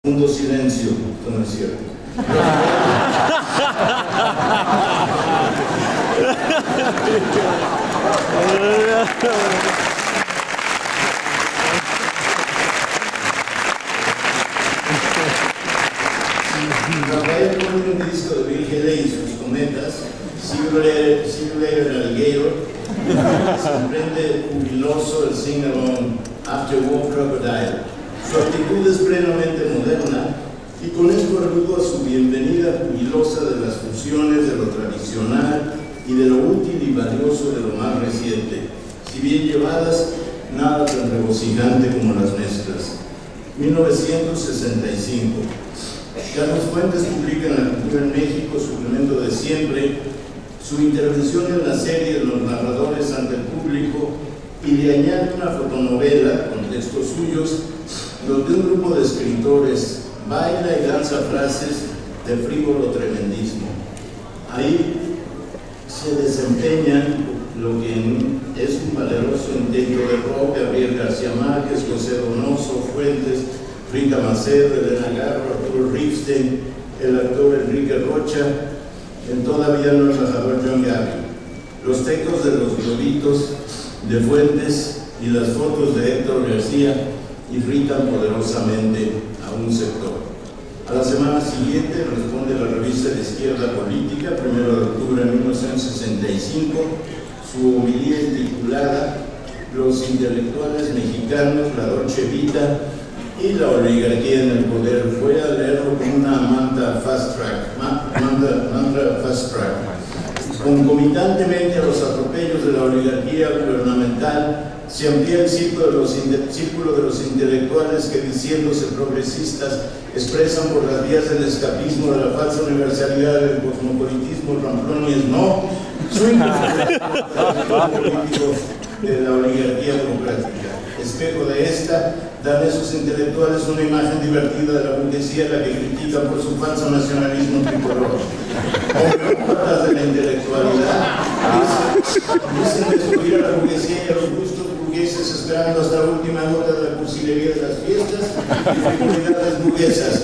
Mundo silencio, no es cierto. Rafael pone un disco de Bill Haley y sus cometas, See You Later Alligator, se emprende jubiloso el sing-along After War Crocodile. Su actitud es plenamente moderna y con esto arruga su bienvenida jubilosa de las fusiones de lo tradicional y de lo útil y valioso de lo más reciente, si bien llevadas, nada tan regocijante como las mezclas. 1965. Carlos Fuentes publica en La Cultura en México, suplemento de siempre, su intervención en la serie de los narradores ante el público y le añade una fotonovela con textos suyos donde un grupo de escritores baila y lanza frases de frívolo tremendismo. Ahí se desempeñan lo que es un valeroso intento de rock: Gabriel García Márquez, José Donoso, Fuentes, Rita Macedo, Elena Garro, Arturo Ripstein, el actor Enrique Rocha, el todavía no embajador John Gavin, los textos de los globitos de Fuentes y las fotos de Héctor García irritan poderosamente a un sector. A la semana siguiente responde la revista de Izquierda Política, 1 de octubre de 1965, su homilía titulada Los intelectuales mexicanos, la Dolce Vita y la oligarquía en el poder. Fue a leerlo con una mantra fast track. Concomitantemente a los atropellos de la oligarquía gubernamental, se amplía el círculo de los intelectuales que, diciéndose progresistas, expresan por las vías del escapismo de la falsa universalidad del cosmopolitismo ramplón y no su político de la oligarquía burocrática. Espejo de esta, dan esos intelectuales una imagen divertida de la burguesía, la que critican por su falso nacionalismo tricolor. Homeópatas de la intelectualidad dicen destruir a la burguesía y a los gustos burgueses, esperando hasta la última gota de la cursilería de las fiestas y frivolidades burguesas,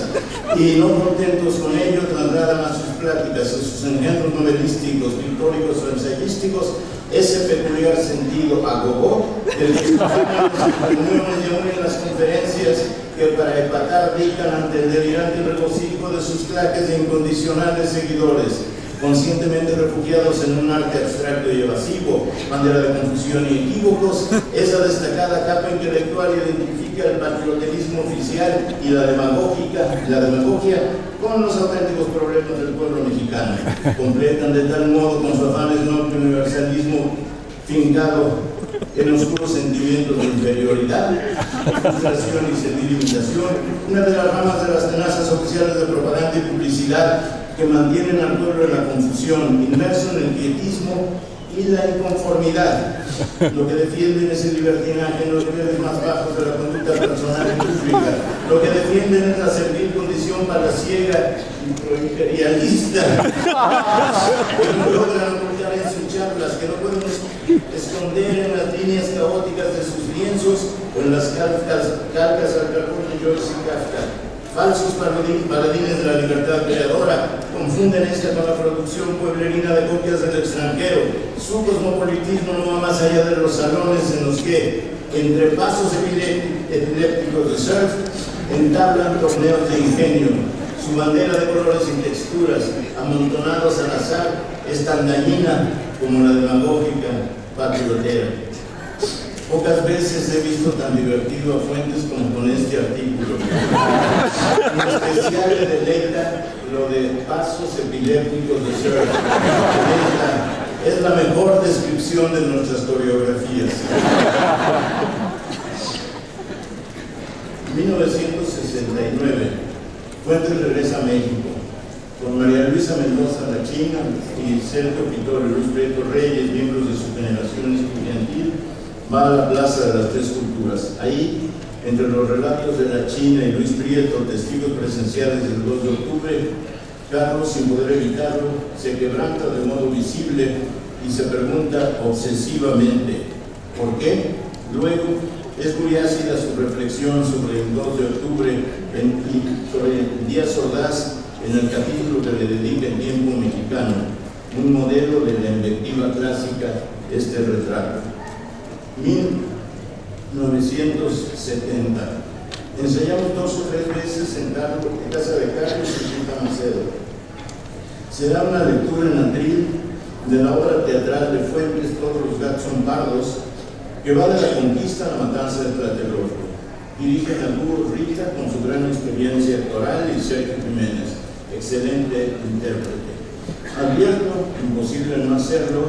y no contentos con ello trasladan a sus pláticas, a sus engendros novelísticos, pictóricos o ensayísticos ese peculiar sentido agogó del que se en las reuniones y aún en las conferencias, que para empatar dictan ante el delirante regocijo de sus claques de incondicionales seguidores, conscientemente refugiados en un arte abstracto y evasivo, bandera de confusión y equívocos. Esa destacada capa intelectual identifica el patrioterismo oficial y la demagogia con los auténticos problemas del pueblo mexicano. Completan de tal modo con su afán esnoble universalismo fincado en oscuros sentimientos de inferioridad, frustración y servil-imitación, una de las ramas de las tenazas oficiales de propaganda y publicidad que mantienen al pueblo en la confusión, inmerso en el quietismo y la inconformidad. Lo que defienden es el libertinaje en los niveles más bajos de la conducta personal y pública. Lo que defienden es la servil condición palaciega y proimperialista, que no logran ocultar en sus charlas, que no pueden esconder en las líneas caóticas de sus lienzos o en las cargas al carbón de Joyce y Kafka. Falsos paladines de la libertad creadora confunden esta con la producción pueblerina de copias del extranjero. Su cosmopolitismo no va más allá de los salones en los que, entre pasos epilépticos de surf, entablan torneos de ingenio. Su bandera de colores y texturas, amontonados al azar, es tan dañina como la demagógica patriotera. Pocas veces he visto tan divertido a Fuentes como con este artículo. En especial me deleita lo de pasos epilépticos de surf. Es la mejor descripción de nuestras coreografías. 1969. Fuentes regresa a México. Con María Luisa Mendoza La China y Sergio Pitol y Luis Prieto Reyes, miembros de su generación estudiantil, va a la Plaza de las Tres Culturas. Ahí, entre los relatos de La China y Luis Prieto, testigos presenciales del 2 de octubre, Carlos, sin poder evitarlo, se quebranta de modo visible y se pregunta obsesivamente: ¿por qué? Luego, Es muy ácida su reflexión sobre el 2 de octubre sobre Díaz Ordaz en el capítulo que le dedica El Tiempo Mexicano, un modelo de la invectiva clásica, este retrato. 1970. Ensayamos 2 o 3 veces en casa de Carlos y Rita Macedo. Será una lectura en atril de la obra teatral de Fuentes, Todos los gatos son pardos, que va de la conquista a la matanza de Tlatelolco. Dirige a dúo Rita con su gran experiencia actoral y Sergio Jiménez, excelente intérprete. Advierto, imposible no hacerlo,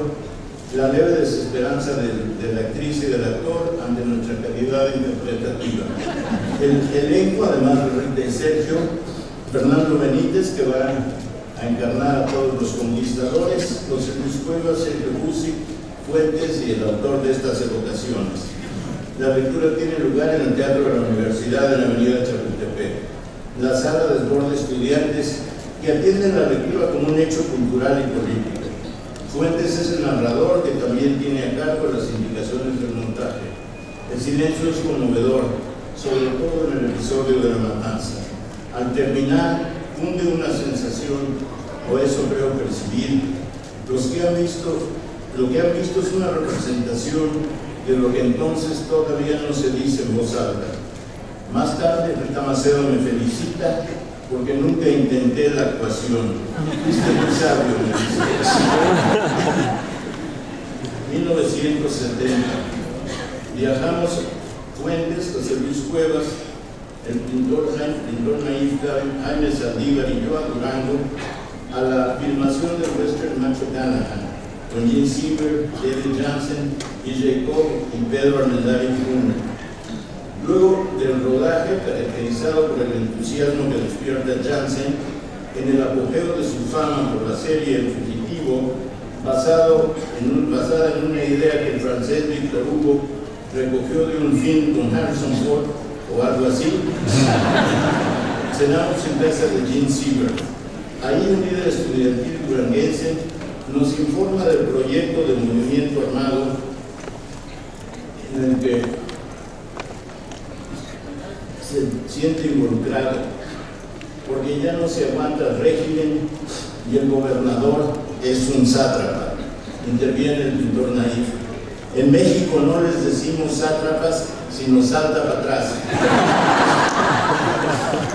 la leve desesperanza de la actriz y del actor ante nuestra calidad interpretativa. El elenco, además de Rita y Sergio, Fernando Benítez, que va a encarnar a todos los conquistadores, José Luis Cuevas, Sergio Busic, Fuentes y el autor de estas evocaciones. La lectura tiene lugar en el Teatro de la Universidad de la Avenida Chapultepec. La sala desborda estudiantes que atienden la lectura como un hecho cultural y político. Fuentes es el narrador que también tiene a cargo las indicaciones del montaje. El silencio es conmovedor, sobre todo en el episodio de la matanza. Al terminar, funde una sensación, o eso creo percibir. Lo que han visto es una representación de lo que entonces todavía no se dice en voz alta. Más tarde, Rita Macedo me felicita porque nunca intenté la actuación. Viste muy sabio, me dice. 1970. Viajamos Fuentes, José Luis Cuevas, el pintor naif Jaime Saldívar y yo a Durango a la filmación del western Macho Canahan, con Gene Siever, David Jansen, E.J. Koch y Pedro Armendariz Jr. Luego del rodaje, caracterizado por el entusiasmo que despierta Jansen, en el apogeo de su fama por la serie El Fugitivo, basada en una idea que el francés Victor Hugo recogió de un film con Harrison Ford o algo así, cenamos en casa de Gene Siever. Ahí un líder estudiantil duranguense nos informa del proyecto del movimiento armado en el que se siente involucrado, porque ya no se aguanta el régimen y el gobernador es un sátrapa. Interviene el pintor naif. En México no les decimos sátrapas, sino salta para atrás.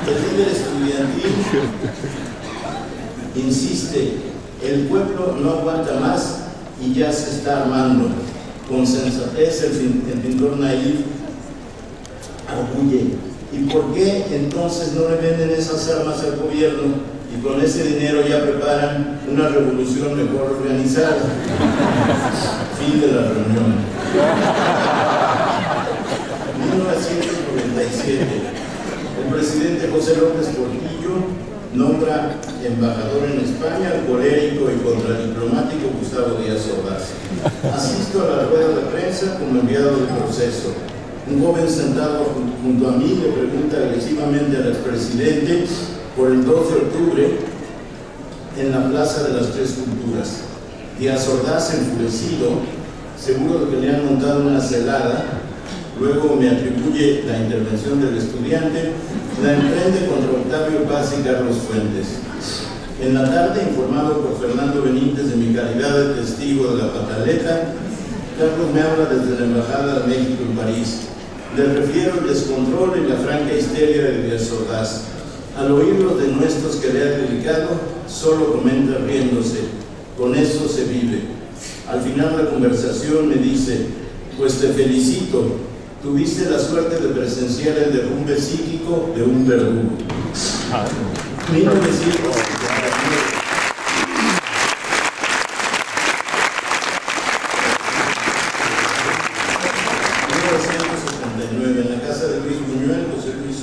El líder estudiantil insiste, el pueblo no aguanta más y ya se está armando. Con sensatez el pintor naif arguye, ¿y por qué entonces no le venden esas armas al gobierno y con ese dinero ya preparan una revolución mejor organizada? Fin de la reunión. 1997. El presidente José López Portillo nombra embajador en España al colérico y contradiplomático Gustavo Díaz Ordaz. Asisto a la rueda de prensa como enviado del proceso. Un joven sentado junto a mí le pregunta agresivamente al expresidente por el 2 de octubre en la Plaza de las Tres Culturas. Díaz Ordaz, enfurecido, seguro de que le han montado una celada, luego me atribuye la intervención del estudiante, la emprende contra Octavio Paz y Carlos Fuentes. En la tarde, informado por Fernando Benítez de mi calidad de testigo de la pataleta, Carlos me habla desde la Embajada de México en París. Le refiero el descontrol y la franca histeria de Díaz Ordaz. Al oír los denuestos que le ha dedicado, solo comenta riéndose. Con eso se vive. Al final de la conversación me dice, pues te felicito, tuviste la suerte de presenciar el derrumbe psíquico de un verdugo. 1979, en la casa de Luis Buñuel, José Luis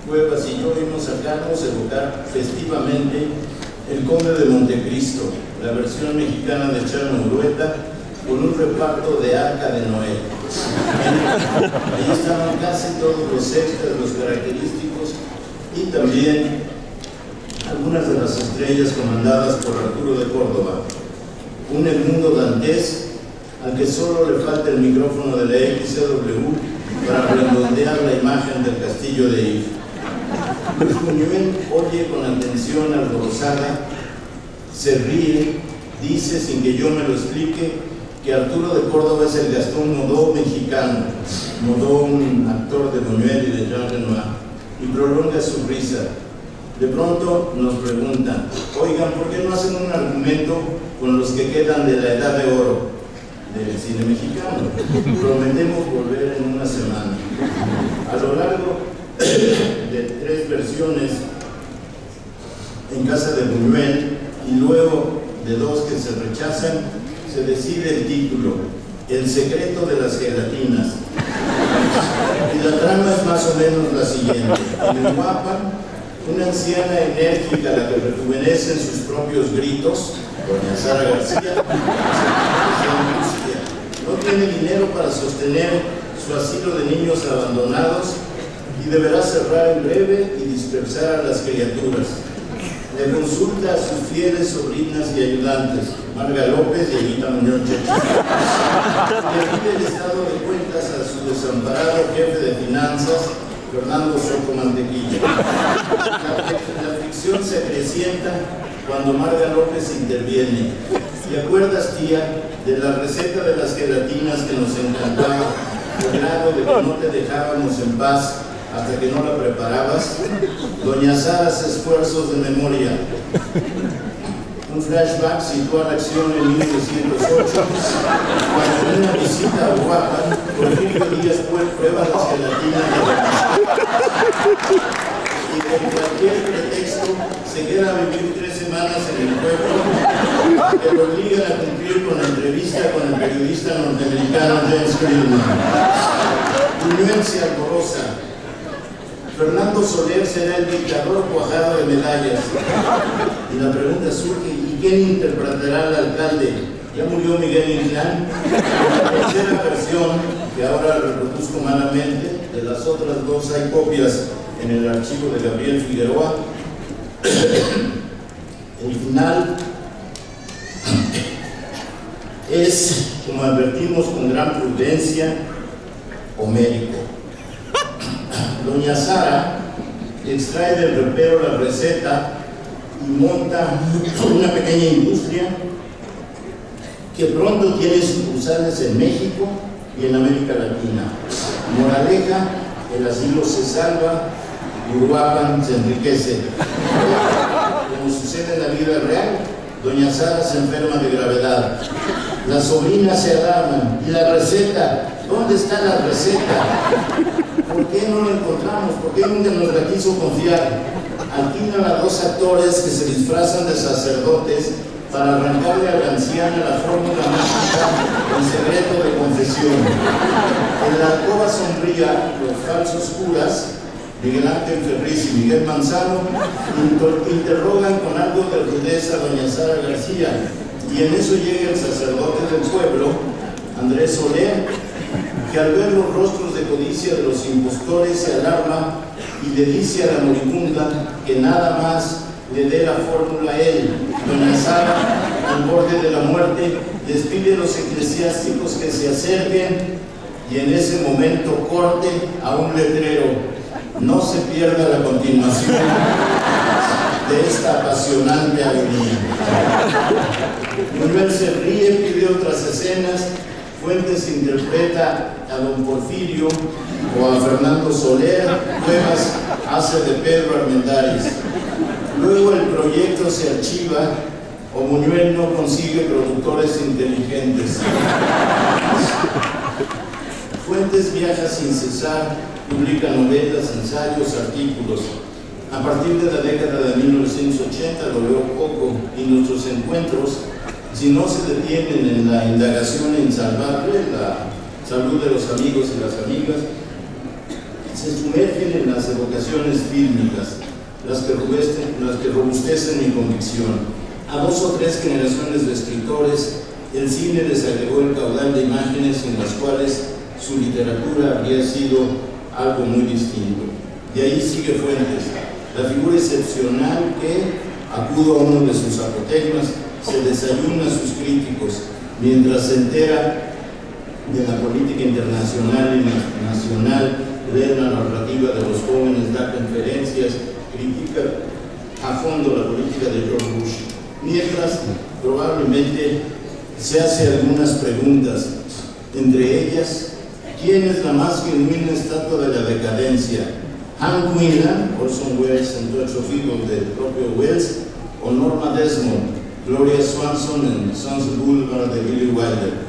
Cuevas y yo vimos a Carlos evocar festivamente El Conde de Montecristo, la versión mexicana de Chano Urueta, con un reparto de Arca de Noé. Ahí estaban casi todos los extras, los característicos y también algunas de las estrellas comandadas por Arturo de Córdoba. Un Edmundo dantés al que solo le falta el micrófono de la XCW para redondear la imagen del castillo de If. Luis Buñuel oye con atención alborozada, se ríe, dice sin que yo me lo explique que Arturo de Córdoba es el Gastón Modó mexicano, Modó un actor de Buñuel y de Jean Renoir, y prolonga su risa. De pronto nos preguntan, oigan, ¿por qué no hacen un argumento con los que quedan de la edad de oro del cine mexicano? Prometemos volver en una semana. A lo largo de 3 versiones en casa de Buñuel y luego de 2 que se rechazan, se decide el título, El secreto de las gelatinas. Y la trama es más o menos la siguiente. En Uruapan, una anciana enérgica, la que rejuvenece en sus propios gritos, doña Sara García, no tiene dinero para sostener su asilo de niños abandonados y deberá cerrar en breve y dispersar a las criaturas. Le consulta a sus fieles sobrinas y ayudantes, Marga López y Anita Muñoz Chechi. Le pide el estado de cuentas a su desamparado jefe de finanzas, Fernando Soto Mantequilla. La ficción se acrecienta cuando Marga López interviene. ¿Te acuerdas, tía, de la receta de las gelatinas que nos encantaba, al grado de que no te dejábamos en paz hasta que no la preparabas? Doña Sara's esfuerzos de memoria. Un flashback sitúa la acción en 1908, cuando en una visita a Uruapan, Porfirio Díaz prueba las gelatinas y con cualquier pretexto se queda a vivir 3 semanas en el pueblo, que lo obligan a cumplir con la entrevista con el periodista norteamericano James Greenman. Buñuel se alboroza. Fernando Soler será el dictador cuajado de medallas. Y la pregunta surge, ¿y quién interpretará al alcalde? ¿Ya murió Miguel Inclán? La tercera versión, que ahora reproduzco malamente, de las otras 2 hay copias en el archivo de Gabriel Figueroa. El final es, como advertimos con gran prudencia, homérico. Doña Sara extrae del ropero la receta y monta una pequeña industria que pronto tiene sucursales en México y en América Latina. Moraleja, el asilo se salva y Uruapan se enriquece. Como sucede en la vida real, doña Sara se enferma de gravedad. Las sobrinas se alarman. ¿Y la receta? ¿Dónde está la receta? ¿Por qué no la encontramos? ¿Por qué nunca nos la quiso confiar? Alquilan a 2 actores que se disfrazan de sacerdotes para arrancarle a la anciana la fórmula mágica en secreto de confesión. En la alcoba sombría, los falsos curas, Miguel Ángel Ferriz y Miguel Manzano, interrogan con algo de rudeza a doña Sara García, y en eso llega el sacerdote del pueblo, Andrés Soler, que al ver los rostros de codicia de los impostores se alarma y le dice a la moribunda que nada más le dé la fórmula a él. Doña Sara, al borde de la muerte, les pide a los eclesiásticos que se acerquen y en ese momento corte a un letrero: no se pierda la continuación de esta apasionante agonía. Buñuel se ríe, pide otras escenas. Fuentes interpreta a don Porfirio o a Fernando Soler, Cuevas hace de Pedro Armendáriz. Luego el proyecto se archiva o Buñuel no consigue productores inteligentes. Fuentes viaja sin cesar, publica novelas, ensayos, artículos. A partir de la década de 1980 lo veo poco y nuestros encuentros, si no se detienen en la indagación insalvable, la salud de los amigos y las amigas, se sumergen en las evocaciones fílmicas, las que robustecen mi convicción. A 2 o 3 generaciones de escritores, el cine les agregó el caudal de imágenes en las cuales su literatura habría sido algo muy distinto. De ahí sigue Fuentes, la figura excepcional que, acudo a uno de sus apotegmas, se desayuna a sus críticos, mientras se entera de la política internacional y nacional, lee la narrativa de los jóvenes, da conferencias, critica a fondo la política de George Bush, mientras probablemente se hace algunas preguntas, entre ellas, ¿quién es la más genuina estatua de la decadencia? ¿Hank Quinlan, Orson Welles en Touch of Evil del propio Welles, o Norma Desmond, Gloria Swanson en Sunset Boulevard de Billy Wilder?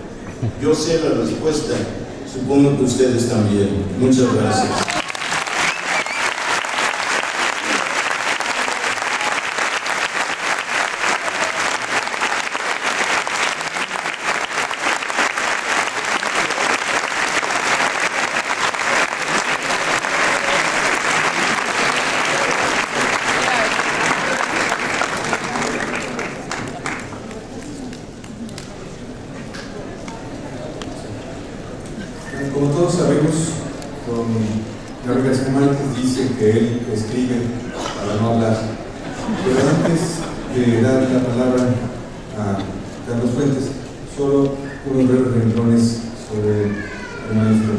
Yo sé la respuesta, supongo que ustedes también. Muchas gracias. Como todos sabemos, don Gabriel García Márquez dice que él escribe para no hablar. Pero antes de dar la palabra a Carlos Fuentes, solo unos breves renglones sobre el maestro.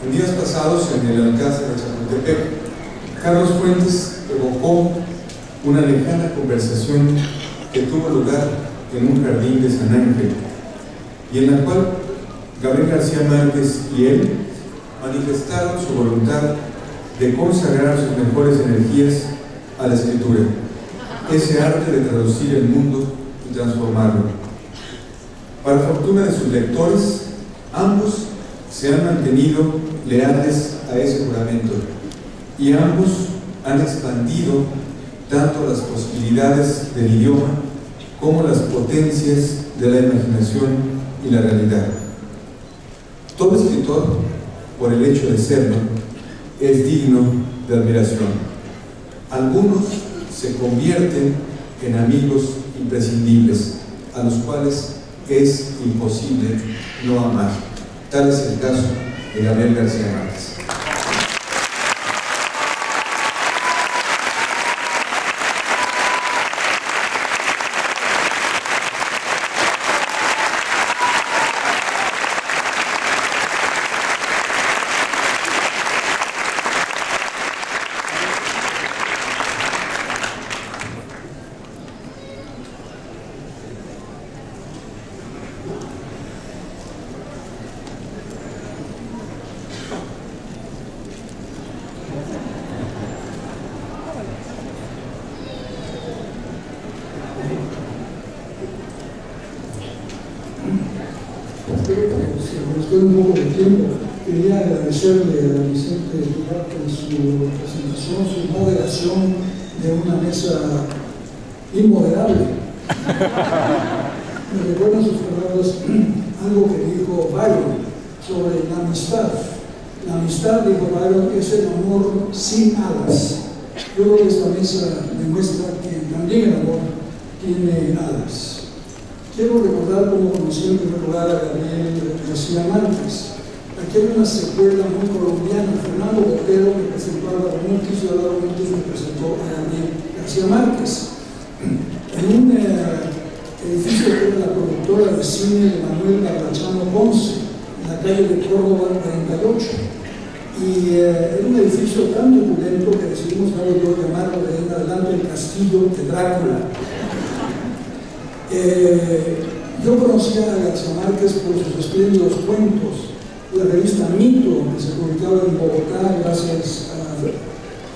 En días pasados, en el Alcázar de Chapultepec, Carlos Fuentes evocó una lejana conversación que tuvo lugar en un jardín de San Ángel, y en la cual Gabriel García Márquez y él manifestaron su voluntad de consagrar sus mejores energías a la escritura, ese arte de traducir el mundo y transformarlo. Para fortuna de sus lectores, ambos se han mantenido leales a ese juramento y ambos han expandido tanto las posibilidades del idioma como las potencias de la imaginación y la realidad. Todo escritor, por el hecho de serlo, es digno de admiración. Algunos se convierten en amigos imprescindibles, a los cuales es imposible no amar. Tal es el caso de Gabriel García Márquez. Un poco de tiempo, quería agradecerle a Vicente Duarte su presentación, su moderación de una mesa inmoderable. Me recuerdan sus palabras algo que dijo Byron sobre la amistad. La amistad, dijo Byron, es el amor sin alas. Yo creo que esta mesa demuestra que también el amor tiene alas. Quiero recordar cómo conocí en primer lugar a Gabriel García Márquez. Aquí hay una secuela muy colombiana. Fernando Botero me presentó a Daromutis y a Daromutis me presentó a Gabriel García Márquez. En un edificio que era la productora de cine de Manuel Barbachano Ponce, en la calle de Córdoba 48. Y era un edificio tan opulento que decidimos llamarlo de ahí en adelante el Castillo de Drácula. Yo conocía a García Márquez por sus espléndidos cuentos. La revista Mito, que se publicaba en Bogotá gracias a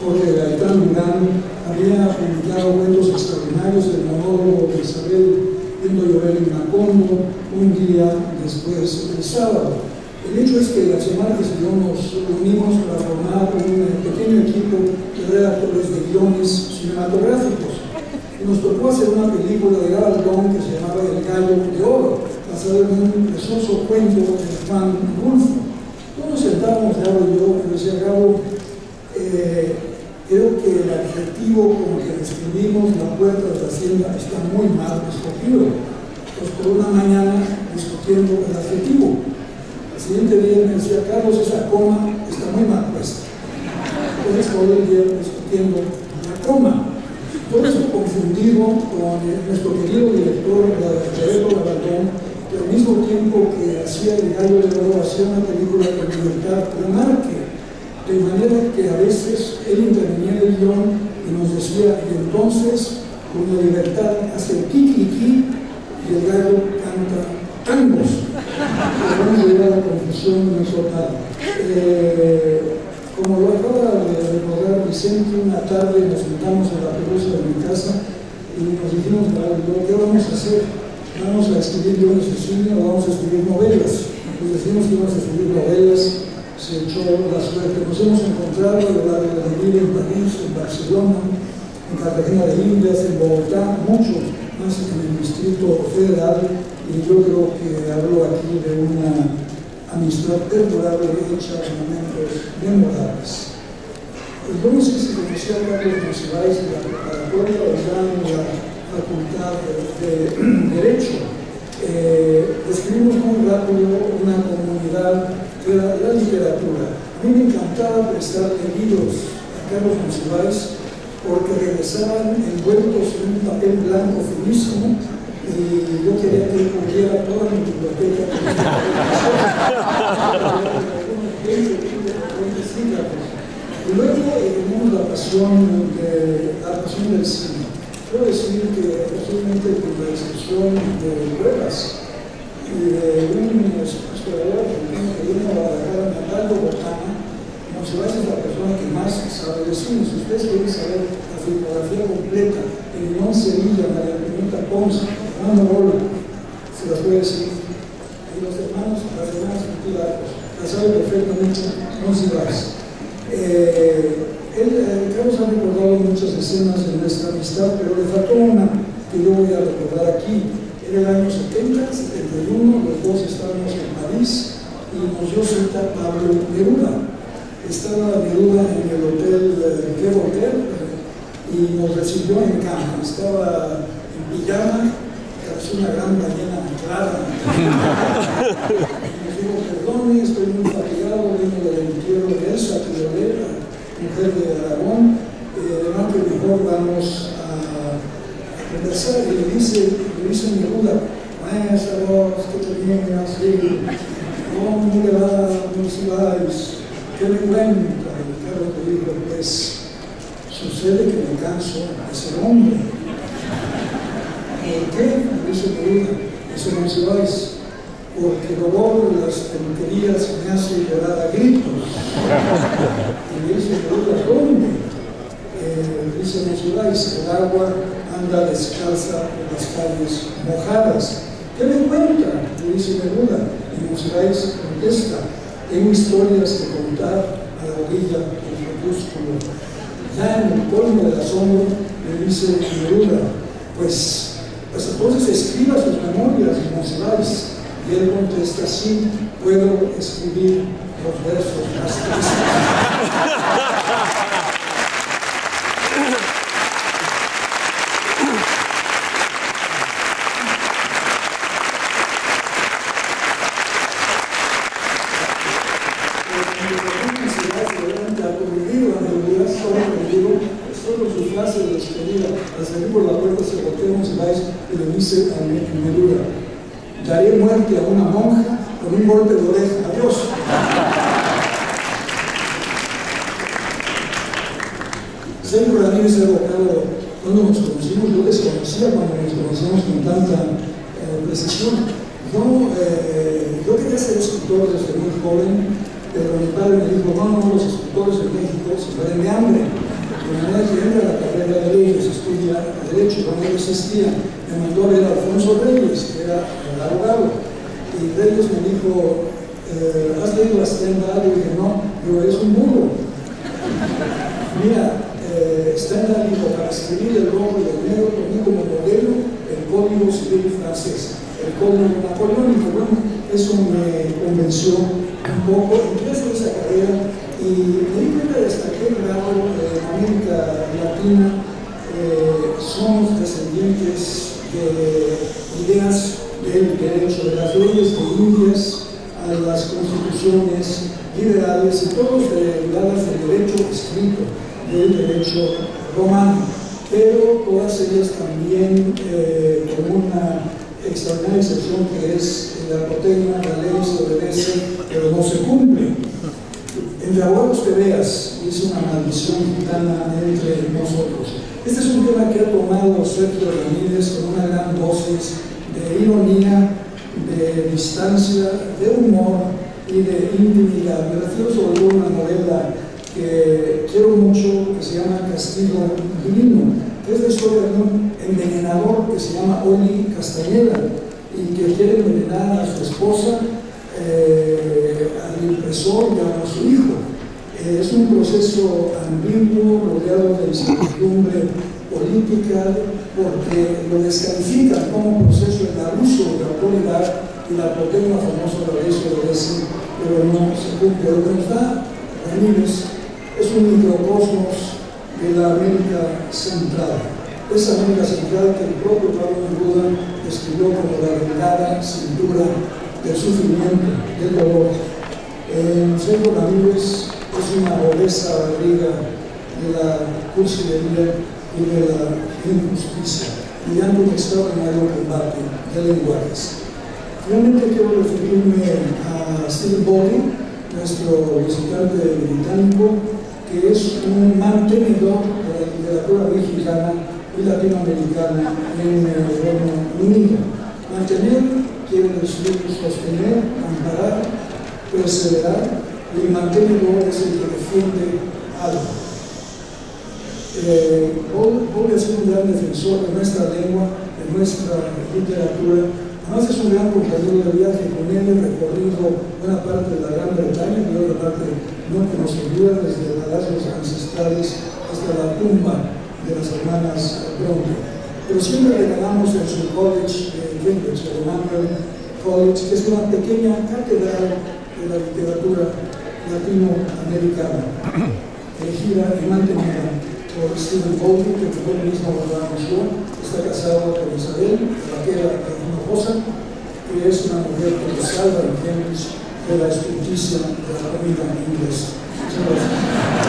Jorge Gaitán Durán, había publicado cuentos extraordinarios del monólogo de Isabel viendo llover en Macondo, un día después del sábado. El hecho es que García Márquez y yo nos reunimos para formar un pequeño equipo de redactores de guiones cinematográficos. Nos tocó hacer una película de Gabaldón que se llamaba El Gallo de Oro, basada en un precioso cuento de Juan Rulfo. Todos nos sentábamos, Gabo y yo, y decía Gabo, creo que el adjetivo con que describimos la puerta de la hacienda está muy mal escogido. Pues por una mañana discutiendo el adjetivo. Al siguiente día me decía, Carlos, esa coma está muy mal puesta. Entonces todo el día discutiendo la coma. Todo esto confundido con nuestro querido director Roberto Gabaldón, que pero al mismo tiempo que hacía El Gallo de Oro, hacía una película con libertad Lamarque, de manera que a veces él intervenía en el guión y nos decía, y entonces con la libertad hace el kikiki y el gallo canta tangos. Pero no llega a la confusión de nuestro lado. Como lo acaba de recordar Vicente, una tarde nos sentamos en la pelusa de mi casa y nos dijimos, ¿qué vamos a hacer? ¿Vamos a escribir guiones de cine o vamos a escribir novelas? Pues decimos que íbamos a escribir novelas, se echó la suerte. Nos hemos encontrado a lo largo de la vida en París, en Barcelona, en Cartagena de Indias, en Bogotá, mucho más en el Distrito Federal, y yo creo que hablo aquí de una amistad perdurable hecha en momentos memorables. Yo no sé si conocía a Carlos Monsiváis de la preparatoria o ya en la Facultad de Derecho. Describimos muy rápido una comunidad de la literatura. A mí me encantaba prestarle libros a Carlos Monsiváis porque regresaban envueltos en un papel blanco finísimo y yo quería que él cubriera toda mi biblioteca. Y luego tenemos la pasión del cine. Quiero decir que posiblemente con la excepción de pruebas y de un historiador que viene a Guadalajara, Natalio Botana, Monsiváis es la persona que más sabe de cine. Si ustedes quieren saber la filmografía completa de Limón Sevilla, María Pimienta Ponce, Fernando Bola, se las puede decir. Y las hermanas Cultivacos, la sabe perfectamente Monsiváis. Carlos ha recordado muchas escenas de nuestra amistad, pero le faltó una que yo voy a recordar aquí. Era el año 70, 71, los dos estábamos en París y nos dio cita Pablo Neruda. Estaba Neruda en el hotel Quai Voltaire y nos recibió en cama. Estaba en pijama, parecía una gran ballena clara. Nos dijo, perdone, estoy muy fatigado, vengo del entierro de Elsa Quiroler, mujer de Aragón, además que mejor vamos a conversar. Y le dice Neruda, esa voz que tenía así, ¿cómo le va a Monsiváis? ¿Qué me cuenta? Y Carlos le dijo, pues sucede que me canso de ser hombre. ¿Por qué? Me dice Neruda, dice Monsiváis, porque el olor de las peluquerías me hace llorar a gritos. Y me dice Neruda, ¿dónde? Dice Monsiváis, el agua anda descalza por las calles mojadas. ¿Qué me cuenta? Le dice Neruda. Y Monsiváis contesta, tengo historias que contar a la orilla del crepúsculo. Ya en el colmo del asombro le dice Neruda, pues entonces escriba sus memorias, Monsiváis. Y él contesta, sí, puedo escribir los versos más tristes. Solo sus frases de despedida, al salir por la puerta se voltea Monsiváis y le dice a Neruda, daré muerte a una monja con un golpe de oreja. Adiós. Sergio Ramírez ha evocado cuando nos conocimos, yo desconocía cuando nos conocimos con tanta precisión. Yo quería ser escritor desde muy joven, pero mi padre me dijo, no, los escritores en México se mueren de hambre. De manera que entra a la carrera de leyes, estudia Derecho, cuando no existía. Me mandó a ver a Alfonso Reyes, que era el abogado. Y Reyes me dijo, ¿has leído a Stendhal? Y dije, no, yo eres un burro. Mira, Stendhal dijo, para escribir el rojo y el negro, tomé como modelo el Código Civil francés, el Código Napoleónico. Bueno, eso me convenció un poco. Entré a esa carrera y me di cuenta de hasta qué grado en América Latina somos descendientes de ideas del derecho, de las leyes de Indias a las constituciones liberales y todos derivadas del derecho escrito, del derecho romano, pero todas ellas también con una extraordinaria excepción que es la proteína, la ley se obedece, pero no se cumple. Entre abuelos te veas, dice una maldición gitana entre nosotros. Este es un tema que ha tomado Sergio Ramírez con una gran dosis de ironía, de distancia, de humor y de intimidad. Me refiero sobre todo a una novela que quiero mucho, que se llama Castigo Divino, que es la historia de un envenenador que se llama Oli Castañeda y que quiere envenenar a su esposa, al impresor y a su hijo. Es un proceso ambiguo, rodeado de incertidumbre política, porque lo descalifican como un proceso de abuso de autoridad y la proteína famosa de la ley se obedece, pero no se cumple. Lo que nos da Ramírez es un microcosmos de la América Central. Esa América Central que el propio Pablo Neruda describió como la delgada cintura del sufrimiento, del dolor. Sergio Ramírez es una obesa barriga de la cursilería y de la injusticia, mediante un extraordinario combate de lenguajes. Finalmente quiero referirme a Stephen Baldwin, nuestro visitante británico, que es un mantenedor de la literatura mexicana y latinoamericana en el Reino Unido. Mantener quiere decir sostener, amparar, perseverar, y el mantenedor es el que defiende algo. Voy a ser un gran defensor de nuestra lengua, de nuestra literatura. Además es un gran compañero de viaje. Con él he recorrido buena parte de la Gran Bretaña y otra parte no que nos olvida, desde palacios ancestrales hasta la tumba de las hermanas Bronte. Pero siempre regalamos en su college de Cambridge, el Emmanuel College, que es una pequeña catedral de la literatura latinoamericana, elegida y mantenida por Stephen Baldwin, que fue el mismo nació, está casado con Isabel, vaquera Hinojosa, que es una mujer que nos salva en Cambridge de la injusticia de la comida inglesa. Muchas gracias.